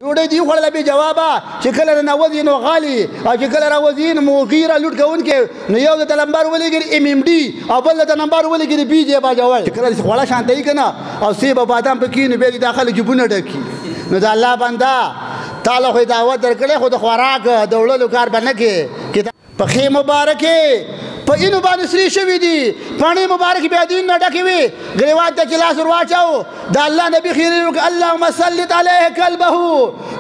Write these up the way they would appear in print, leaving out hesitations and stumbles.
ډوډۍ دې وخوړله بې جوابه چې کله رانوځي نو غالي او چې کله راوځي نو مغیره لوټ کوونکې نو یو درته نمبر ولګېږي MMD او بل درته نمبر ولګېږي BJ باجوړ چې کله داسې خوړه شانته وي که نه او سیب او بادام پکې نو بیا دې دا خلک جیبونه ډکي نو د الله بنده تا له خو دعوت درکړی خو د خوراک د وړلو کار به نه کې پښې مبارکې په اینو باندې سرې شوي دي پاڼې مبارکې بیا دین نه ډکې وي ګریوان ته چې لاس ور واچو د الله نبي خیرې وکړه اللهم سلط علیه کلبه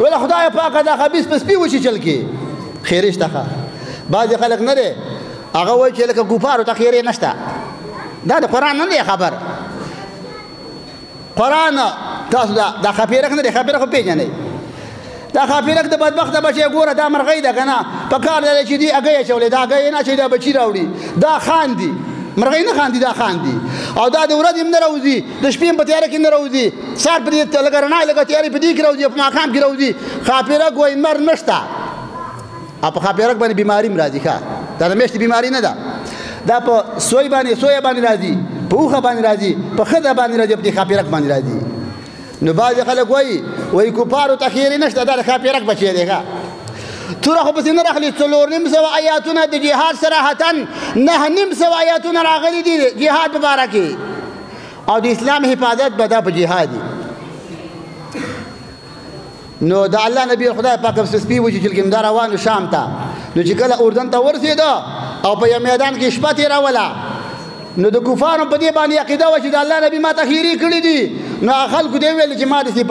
ویله خدای پاکه دا خبیث په سپي وچیچل کې خیرې شته ښه بعضې خلک نه دی هغه وایي چې لکه ګوپارو ته خیرې نشته دا د قرآن نه دی خبر قرآن تاسو دا خپیرک نه دی خپیرک خو پېژنئ دا خاپیرک د بدبخته بچی ګوره دا مرغۍ ده که نه په کار دی چې دې اګۍ اچولی دا اګۍ نه اچوي دا بچي راوړي دا خاندي مرغۍ نه خاندي دا خاندي او دا د ورځې هم نه راوځي د شپې هم په تیاره کې نه راوځي سهار په دې لږه رڼا لږه تیارې په دې کې راوځي په ماښام کې راوځي خاپیرک وایي مر نشته او په خاپیرک باندې بیماري هم راځي ښه دا د میاشتې بیماري نه ده دا په سوی باندې راځي په اوښه باندې راځي په ښځه باندې راځي په دې خاپیرک باندې راځي نو بعضې خلک وایي کفارو ته خیرې نشته دا د خاپیرک بچی دی ښه توره خو پسې نه راخلي 4.5 آیاتونه د جهاد صراحتا 9.5 آیاتونه راغلي دي جهاد په باره کې او د اسلام حفاظت به دا په جهاد نو د الله نبي خدای پاک سپي وچیچل کې دا روانو شام ته نو چې کله اردن ته ورسېده او په یو میدان کې شپه تېروله نو د کفارو په دې باندې عقیده وه چې د الله نبي ما ته خیرې کړي دي نو هغه خلکو دې ویل چې ما داسې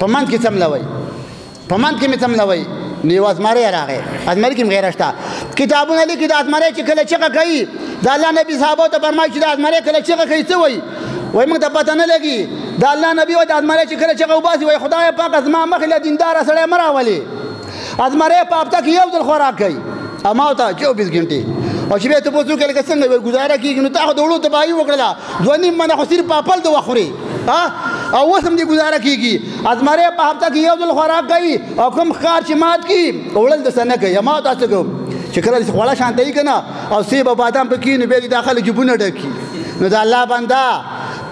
په منځ کې څملوئ په منځ کې مې څملوئ نو یو ازمری راغی ازمري کې هم غیره شته کتابونه لیکي د ازمری چې کله چغه کوي د الله نبي صحابو ته فرمایي چې د ازمری کله چغه کوي څه وایي وایي موږ ته پته نه لګي د الله نبي وایي د ازمری چې کله چغه وباسي وایي خدای پاک زما مخې له دینداره سړی مه راولې ازمری په هفته کې یو ځل خوراک کوي اما ته 24 غنټې او چې بیا ته پوښتنه وکړې لکه څنګه ګزاره کېږي نو تا خو د وړو تباهي وکړله 2.5 منه خو صرف په اپل د وخورې او اوس هم دې ګزاره کېږي ازمری په هفته کې یو ځل خوراک کوي او کوم ښکار چې مات کړي وړل د څه نه کوي ما ته څه کوم چې کله داسې خوړه شانته وي که نه او سیب او بادام پکې نو بیا دې دا خلک جیبونه ډکي نو د الله بنده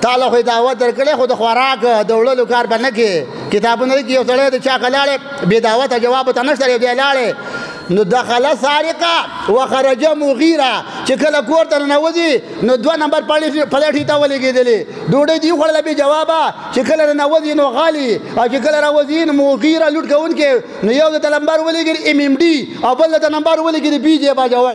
تا له خو دعوت درکړی خو د خوراک د وړلو کار به نه کې کتابونه لیکي یو سړی د چا که لاړې بې دعوته جواب ورته نشته دی بیا لاړې نو دخل سارقه وخرج مغیره چې کله کور ته ننوځي نو 2 نمبر پلیټې ته ولګېدلې ډوډۍ دې وخوړله بې جوابه چې کله رانوځي نو غالي او چې کله راوځي نو مغیره لوټ کوونکې نو یو درته نمبر ولګېږي MMD او بل درته نمبر ولګېږي BJ باجوړ